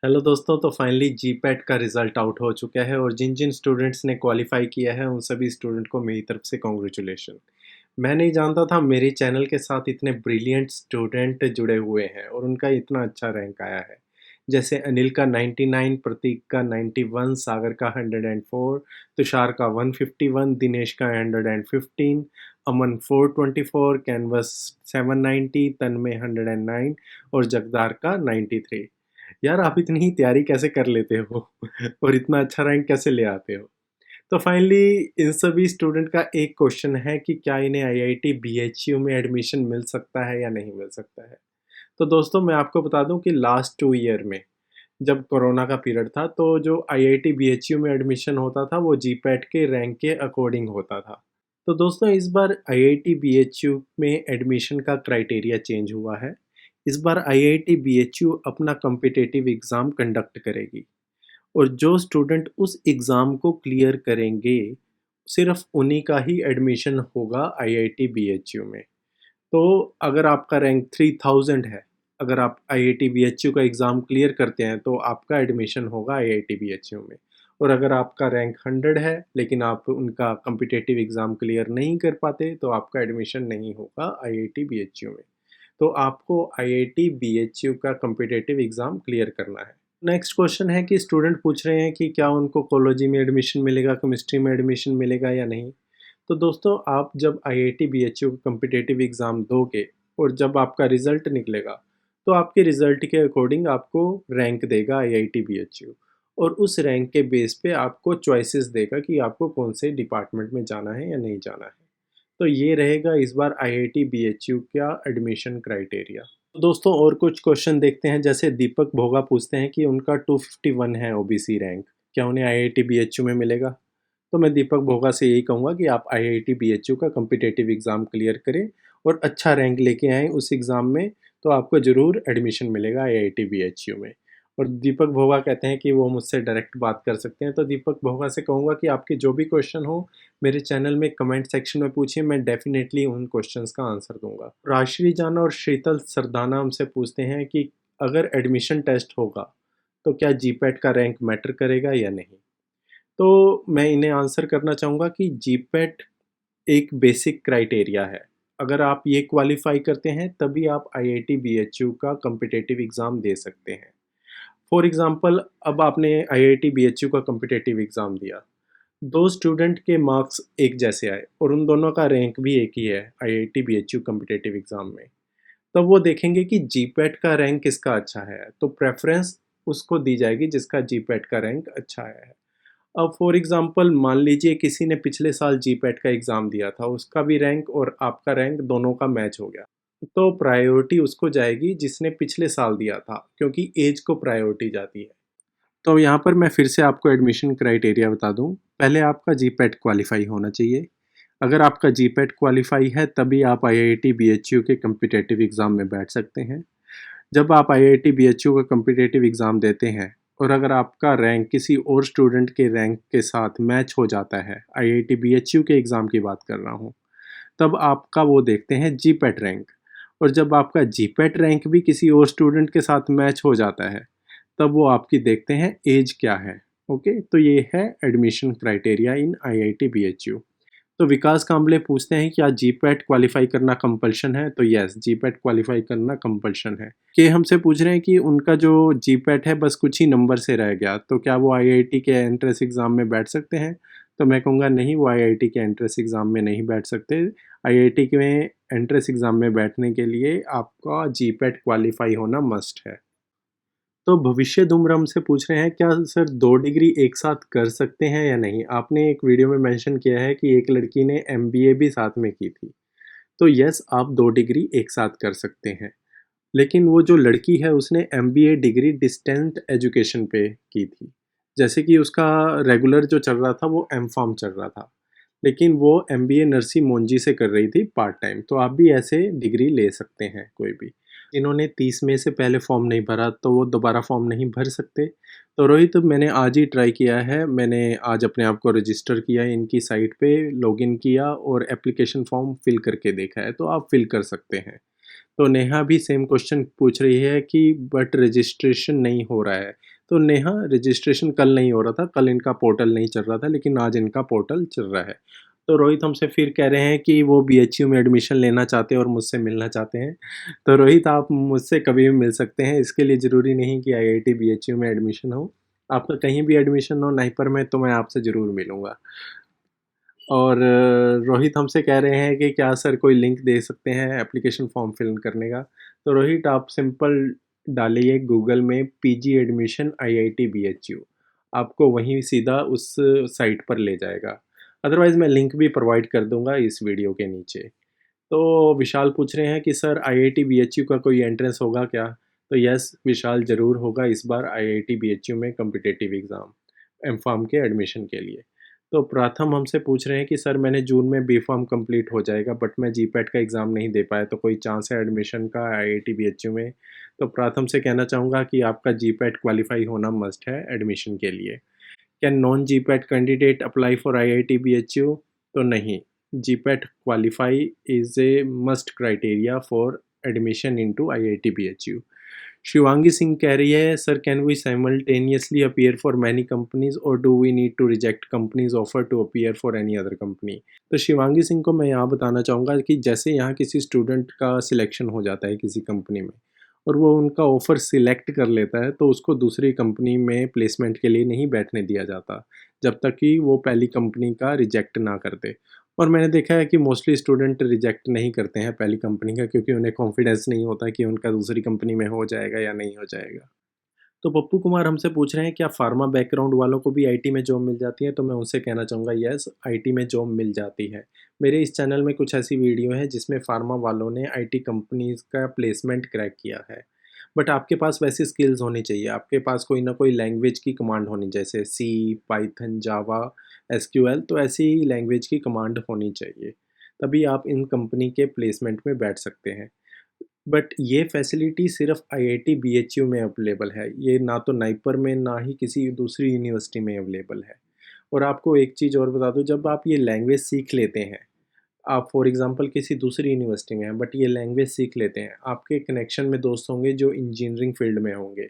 Hello दोस्तों, तो finally GPAT का रिज़ल्ट आउट हो चुका है और जिन जिन स्टूडेंट्स ने क्वालिफाई किया है उन सभी स्टूडेंट को मेरी तरफ से कॉन्ग्रेचुलेशन। मैं नहीं जानता था मेरे चैनल के साथ इतने ब्रिलियंट स्टूडेंट जुड़े हुए हैं और उनका इतना अच्छा रैंक आया है। जैसे अनिल का 99, प्रतीक का 91, सागर का 104, तुषार का 151, दिनेश का 115, अमन 424, कैनवस 790, तन्मय 109 और जगदार का 93। यार आप इतनी तैयारी कैसे कर लेते हो और इतना अच्छा रैंक कैसे ले आते हो? तो फाइनली इन सभी स्टूडेंट का एक क्वेश्चन है कि क्या इन्हें आईआईटी बीएचयू में एडमिशन मिल सकता है या नहीं मिल सकता है। तो दोस्तों मैं आपको बता दूं कि लास्ट 2 ईयर में जब कोरोना का पीरियड था तो जो आईआईटी बीएचयू में एडमिशन होता था वो जीपैट के रैंक के अकॉर्डिंग होता था। तो दोस्तों इस बार आईआईटी बीएचयू में एडमिशन का क्राइटेरिया चेंज हुआ है। इस बार आईआईटी बीएचयू अपना कॉम्पिटिटिव एग्ज़ाम कंडक्ट करेगी और जो स्टूडेंट उस एग्ज़ाम को क्लियर करेंगे सिर्फ उन्हीं का ही एडमिशन होगा आईआईटी बीएचयू में। तो अगर आपका रैंक 3000 है, अगर आप आईआईटी बीएचयू का एग्ज़ाम क्लियर करते हैं तो आपका एडमिशन होगा आईआईटी बीएचयू में। और अगर आपका रैंक 100 है लेकिन आप उनका कॉम्पिटिटिव एग्ज़ाम क्लियर नहीं कर पाते तो आपका एडमिशन नहीं होगा आईआईटी बीएचयू में। तो आपको आईआईटी बीएचयू का कॉम्पिटिटिव एग्ज़ाम क्लियर करना है। नेक्स्ट क्वेश्चन है कि स्टूडेंट पूछ रहे हैं कि क्या उनको कोलोजी में एडमिशन मिलेगा, केमिस्ट्री में एडमिशन मिलेगा या नहीं। तो दोस्तों आप जब आईआईटी बीएचयू का कॉम्पिटिटिव एग्ज़ाम दोगे और जब आपका रिज़ल्ट निकलेगा तो आपके रिज़ल्ट के अकॉर्डिंग आपको रैंक देगा आईआईटी बीएचयू और उस रैंक के बेस पे आपको चॉइसेस देगा कि आपको कौन से डिपार्टमेंट में जाना है या नहीं जाना है। तो ये रहेगा इस बार आईआईटी बीएचयू का एडमिशन क्राइटेरिया। दोस्तों और कुछ क्वेश्चन देखते हैं। जैसे दीपक भोगा पूछते हैं कि उनका 251 है ओबीसी रैंक, क्या उन्हें आईआईटी बीएचयू में मिलेगा। तो मैं दीपक भोगा से यही कहूँगा कि आप आईआईटी बीएचयू का कॉम्पिटिटिव एग्ज़ाम क्लियर करें और अच्छा रैंक लेके आएँ उस एग्ज़ाम में, तो आपको ज़रूर एडमिशन मिलेगा आईआईटी बीएचयू में। और दीपक भोगा कहते हैं कि वो मुझसे डायरेक्ट बात कर सकते हैं, तो दीपक भोगा से कहूँगा कि आपके जो भी क्वेश्चन हो मेरे चैनल में कमेंट सेक्शन में पूछिए, मैं डेफिनेटली उन क्वेश्चंस का आंसर दूंगा। राजश्री जाना और शीतल सरदाना हमसे पूछते हैं कि अगर एडमिशन टेस्ट होगा तो क्या जीपैट का रैंक मैटर करेगा या नहीं। तो मैं इन्हें आंसर करना चाहूँगा कि जीपैट एक बेसिक क्राइटेरिया है। अगर आप ये क्वालिफाई करते हैं तभी आप आईआईटी बीएचयू का कॉम्पिटिटिव एग्ज़ाम दे सकते हैं। फॉर एग्ज़ाम्पल अब आपने आईआईटी बीएचयू का कॉम्पिटिटिव एग्ज़ाम दिया, दो स्टूडेंट के मार्क्स एक जैसे आए और उन दोनों का रैंक भी एक ही है आईआईटी बीएचयू कॉम्पिटिटिव एग्ज़ाम में, तब वो देखेंगे कि जीपैट का रैंक किसका अच्छा है, तो प्रेफरेंस उसको दी जाएगी जिसका जीपैट का रैंक अच्छा आया है। अब फॉर एग्ज़ाम्पल मान लीजिए किसी ने पिछले साल जीपैट का एग्ज़ाम दिया था, उसका भी रैंक और आपका रैंक दोनों का मैच हो गया, तो प्रायोरिटी उसको जाएगी जिसने पिछले साल दिया था, क्योंकि एज को प्रायोरिटी जाती है। तो यहाँ पर मैं फिर से आपको एडमिशन क्राइटेरिया बता दूँ। पहले आपका जीपैट क्वालिफ़ाई होना चाहिए। अगर आपका जीपैट क्वालिफ़ाई है तभी आप आईआईटी बीएचयू के कॉम्पिटिटिव एग्ज़ाम में बैठ सकते हैं। जब आप आईआईटी बीएचयू का कॉम्पिटिटिव एग्ज़ाम देते हैं और अगर आपका रैंक किसी और स्टूडेंट के रैंक के साथ मैच हो जाता है, आईआईटी बीएचयू के एग्ज़ाम की बात कर रहा हूँ, तब आपका वो देखते हैं जीपैट रैंक। और जब आपका जीपैट रैंक भी किसी और स्टूडेंट के साथ मैच हो जाता है तब वो आपकी देखते हैं एज क्या है। ओके, तो ये है एडमिशन क्राइटेरिया इन आईआईटी बीएचयू। तो विकास कांबले पूछते हैं क्या जीपैट क्वालिफाई करना कंपल्शन है, तो यस, जीपैट क्वालिफाई करना कंपल्शन है। के हमसे पूछ रहे हैं कि उनका जो जीपैट है बस कुछ ही नंबर से रह गया, तो क्या वो आईआईटी के एंट्रेंस एग्ज़ाम में बैठ सकते हैं। तो मैं कहूँगा नहीं, वो आईआईटी के एंट्रेंस एग्ज़ाम में नहीं बैठ सकते। आईआईटी के एंट्रेंस एग्ज़ाम में बैठने के लिए आपका जीपैट क्वालिफाई होना मस्ट है। तो भविष्य धूमर हमसे पूछ रहे हैं क्या सर 2 डिग्री एक साथ कर सकते हैं या नहीं? आपने एक वीडियो में मेंशन किया है कि एक लड़की ने एमबीए भी साथ में की थी। तो यस, आप 2 डिग्री एक साथ कर सकते हैं। लेकिन वो जो लड़की है उसने एमबीए डिग्री डिस्टेंट एजुकेशन पे की थी। जैसे कि उसका रेगुलर जो चल रहा था वो एमफार्म चल रहा था। लेकिन वो एमबीए नरसी मोंजी से कर रही थी पार्ट टाइम। तो आप भी ऐसे डिग्री ले सकते हैं कोई भी। जिन्होंने 30 मई से पहले फॉर्म नहीं भरा तो वो दोबारा फॉर्म नहीं भर सकते। तो रोहित, मैंने आज ही ट्राई किया है, मैंने आज अपने आप को रजिस्टर किया, इनकी साइट पे लॉगिन किया और एप्लीकेशन फॉर्म फिल करके देखा है, तो आप फिल कर सकते हैं। तो नेहा भी सेम क्वेश्चन पूछ रही है कि बट रजिस्ट्रेशन नहीं हो रहा है। तो नेहा, रजिस्ट्रेशन कल नहीं हो रहा था, कल इनका पोर्टल नहीं चल रहा था, लेकिन आज इनका पोर्टल चल रहा है। तो रोहित हमसे फिर कह रहे हैं कि वो बीएचयू में एडमिशन लेना चाहते हैं और मुझसे मिलना चाहते हैं। तो रोहित, आप मुझसे कभी भी मिल सकते हैं, इसके लिए ज़रूरी नहीं कि आईआईटी बीएचयू में एडमिशन हो। आपका कहीं भी एडमिशन हो नाइपर में, तो मैं आपसे ज़रूर मिलूँगा। और रोहित हमसे कह रहे हैं कि क्या सर कोई लिंक दे सकते हैं एप्लीकेशन फॉर्म फिल करने का। तो रोहित, आप सिंपल डालिए गूगल में पीजी एडमिशन आईआईटी बीएचयू, आपको वहीं सीधा उस साइट पर ले जाएगा। अदरवाइज़ मैं लिंक भी प्रोवाइड कर दूंगा इस वीडियो के नीचे। तो विशाल पूछ रहे हैं कि सर आईआईटी बीएचयू का कोई एंट्रेंस होगा क्या। तो यस विशाल, ज़रूर होगा इस बार आईआईटी बीएचयू में कम्पिटिटिव एग्ज़ाम एमफार्म के एडमिशन के लिए। तो प्रथम हमसे पूछ रहे हैं कि सर मैंने जून में बी फार्म कंप्लीट हो जाएगा, बट मैं जीपैट का एग्ज़ाम नहीं दे पाया, तो कोई चांस है एडमिशन का आईआईटी बीएचयू में। तो प्रथम से कहना चाहूँगा कि आपका जीपैट क्वालिफाई होना मस्ट है एडमिशन के लिए। Can non GPAT candidate apply for IIT BHU? तो नहीं, GPAT qualify is a must criteria for admission into IIT BHU. Shivangi Singh कह रही है, sir can we simultaneously appear for many companies और do we need to reject companies offer to appear for any other company. तो शिवांगी सिंह को मैं यहाँ बताना चाहूँगा कि जैसे यहाँ किसी स्टूडेंट का सिलेक्शन हो जाता है किसी कंपनी में और वो उनका ऑफ़र सिलेक्ट कर लेता है, तो उसको दूसरी कंपनी में प्लेसमेंट के लिए नहीं बैठने दिया जाता जब तक कि वो पहली कंपनी का रिजेक्ट ना कर दे। और मैंने देखा है कि मोस्टली स्टूडेंट रिजेक्ट नहीं करते हैं पहली कंपनी का, क्योंकि उन्हें कॉन्फिडेंस नहीं होता कि उनका दूसरी कंपनी में हो जाएगा या नहीं हो जाएगा। तो पप्पू कुमार हमसे पूछ रहे हैं, क्या फार्मा बैकग्राउंड वालों को भी आईटी में जॉब मिल जाती है। तो मैं उनसे कहना चाहूँगा, यस, आईटी में जॉब मिल जाती है। मेरे इस चैनल में कुछ ऐसी वीडियो है जिसमें फार्मा वालों ने आईटी कंपनीज का प्लेसमेंट क्रैक किया है। बट आपके पास वैसी स्किल्स होनी चाहिए, आपके पास कोई ना कोई लैंग्वेज की कमांड होनी, जैसे सी, पाइथन, जावा, एसक्यूएल, तो ऐसी लैंग्वेज की कमांड होनी चाहिए, तभी आप इन कंपनी के प्लेसमेंट में बैठ सकते हैं। बट ये फैसिलिटी सिर्फ आईआईटी बीएचयू में अवेलेबल है, ये ना तो नाइपर में ना ही किसी दूसरी यूनिवर्सिटी में अवेलेबल है। और आपको एक चीज़ और बता दूं, जब आप ये लैंग्वेज सीख लेते हैं, आप फॉर एग्जांपल किसी दूसरी यूनिवर्सिटी में हैं बट ये लैंग्वेज सीख लेते हैं, आपके कनेक्शन में दोस्त होंगे जो इंजीनियरिंग फील्ड में होंगे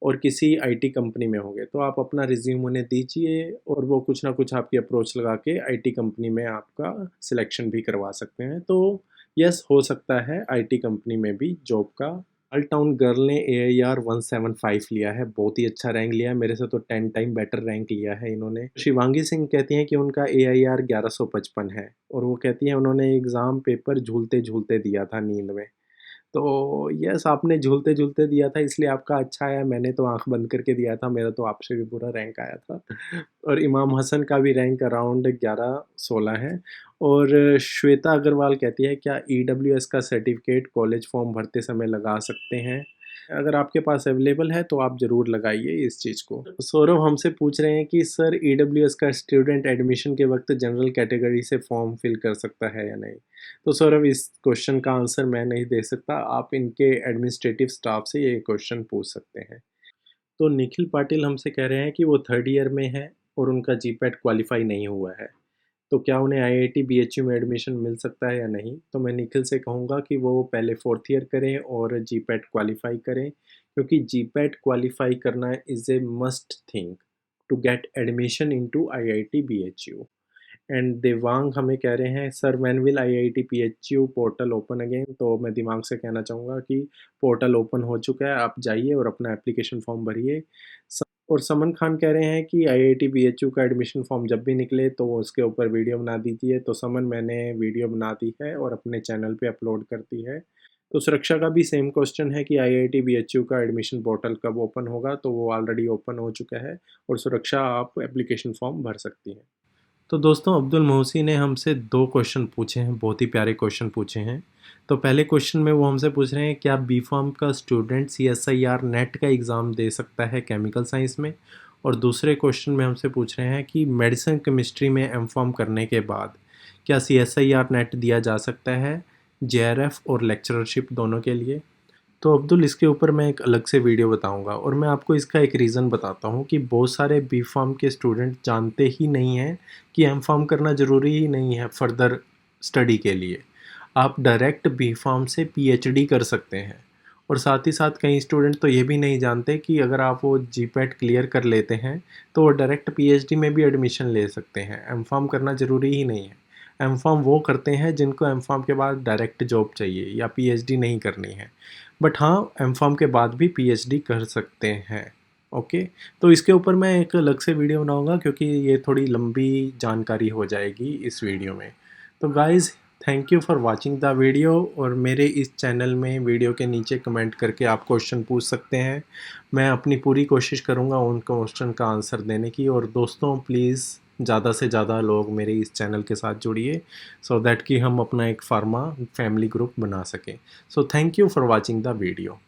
और किसी आईटी कंपनी में होंगे, तो आप अपना रिज्यूम उन्हें दीजिए और वो कुछ ना कुछ आपकी अप्रोच लगा के आईटी कंपनी में आपका सिलेक्शन भी करवा सकते हैं। तो यस, हो सकता है आईटी कंपनी में भी जॉब का। ऑल टाउन गर्ल ने AIR 175 लिया है, बहुत ही अच्छा रैंक लिया है, मेरे से तो 10 टाइम बेटर रैंक लिया है इन्होंने। शिवांगी सिंह कहती हैं कि उनका AIR 1155 है और वो कहती हैं उन्होंने एग्ज़ाम पेपर झूलते झूलते दिया था नींद में। तो यस, आपने झूलते-झूलते दिया था इसलिए आपका अच्छा आया, मैंने तो आँख बंद करके दिया था, मेरा तो आपसे भी बुरा रैंक आया था। और इमाम हसन का भी रैंक अराउंड 11-16 है। और श्वेता अग्रवाल कहती है, क्या ईडब्ल्यूएस का सर्टिफिकेट कॉलेज फॉर्म भरते समय लगा सकते हैं? अगर आपके पास अवेलेबल है तो आप ज़रूर लगाइए इस चीज़ को। सौरभ हमसे पूछ रहे हैं कि सर ईडब्ल्यूएस का स्टूडेंट एडमिशन के वक्त जनरल कैटेगरी से फॉर्म फिल कर सकता है या नहीं? तो सौरभ, इस क्वेश्चन का आंसर मैं नहीं दे सकता, आप इनके एडमिनिस्ट्रेटिव स्टाफ से ये क्वेश्चन पूछ सकते हैं। तो निखिल पाटिल हमसे कह रहे हैं कि वो थर्ड ईयर में है और उनका जीपैट क्वालिफाई नहीं हुआ है, तो क्या उन्हें आईआईटी बीएचयू में एडमिशन मिल सकता है या नहीं? तो मैं निखिल से कहूँगा कि वो पहले फोर्थ ईयर करें और जीपैट क्वालिफाई करें, क्योंकि जीपैट क्वालिफाई करना is a must thing to get admission into IIT BHU. And Devang हमें कह रहे हैं, sir when will IIT BHU portal open again? तो मैं दिमाग से कहना चाहूँगा कि पोर्टल ओपन हो चुका है, आप जाइए और अपना एप्लीकेशन फॉर्म भरिए। और समन खान कह रहे हैं कि आईआईटी बीएचयू का एडमिशन फॉर्म जब भी निकले तो उसके ऊपर वीडियो बना दीजिए। तो समन, मैंने वीडियो बना दी है और अपने चैनल पे अपलोड कर दी है। तो सुरक्षा का भी सेम क्वेश्चन है कि आईआईटी बीएचयू का एडमिशन पोर्टल कब ओपन होगा, तो वो ऑलरेडी ओपन हो चुका है और सुरक्षा आप एप्लीकेशन फॉर्म भर सकती हैं। तो दोस्तों, अब्दुल मोहसी ने हमसे 2 क्वेश्चन पूछे हैं, बहुत ही प्यारे क्वेश्चन पूछे हैं। तो पहले क्वेश्चन में वो हमसे पूछ रहे हैं, क्या बीफार्म का स्टूडेंट CSIR नेट का एग्ज़ाम दे सकता है केमिकल साइंस में? और दूसरे क्वेश्चन में हमसे पूछ रहे हैं कि मेडिसिन केमिस्ट्री में एमफार्म करने के बाद क्या CSIR नेट दिया जा सकता है JRF और लेक्चरशिप दोनों के लिए? तो अब्दुल, इसके ऊपर मैं एक अलग से वीडियो बताऊंगा और मैं आपको इसका एक रीज़न बताता हूँ कि बहुत सारे बी फार्म के स्टूडेंट जानते ही नहीं हैं कि एम फार्म करना ज़रूरी ही नहीं है फर्दर स्टडी के लिए। आप डायरेक्ट बी.फार्म से पीएचडी कर सकते हैं। और साथ ही साथ कई स्टूडेंट तो ये भी नहीं जानते कि अगर आप वो जीपैट क्लियर कर लेते हैं तो वो डायरेक्ट पीएचडी में भी एडमिशन ले सकते हैं। एमफार्म करना ज़रूरी ही नहीं है। एमफार्म वो करते हैं जिनको एमफार्म के बाद डायरेक्ट जॉब चाहिए या पीएचडी नहीं करनी है। बट हाँ, एमफार्म के बाद भी पीएचडी कर सकते हैं। ओके, तो इसके ऊपर मैं एक अलग से वीडियो बनाऊंगा क्योंकि ये थोड़ी लंबी जानकारी हो जाएगी इस वीडियो में। तो guys, thank you for watching the video. और मेरे इस चैनल में वीडियो के नीचे कमेंट करके आप क्वेश्चन पूछ सकते हैं। मैं अपनी पूरी कोशिश करूँगा उन क्वेश्चन का आंसर देने की। और दोस्तों, प्लीज़ ज़्यादा से ज़्यादा लोग मेरे इस चैनल के साथ जुड़िए सो दैट कि हम अपना एक फार्मा फैमिली ग्रुप बना सकें। So thank you for watching the video.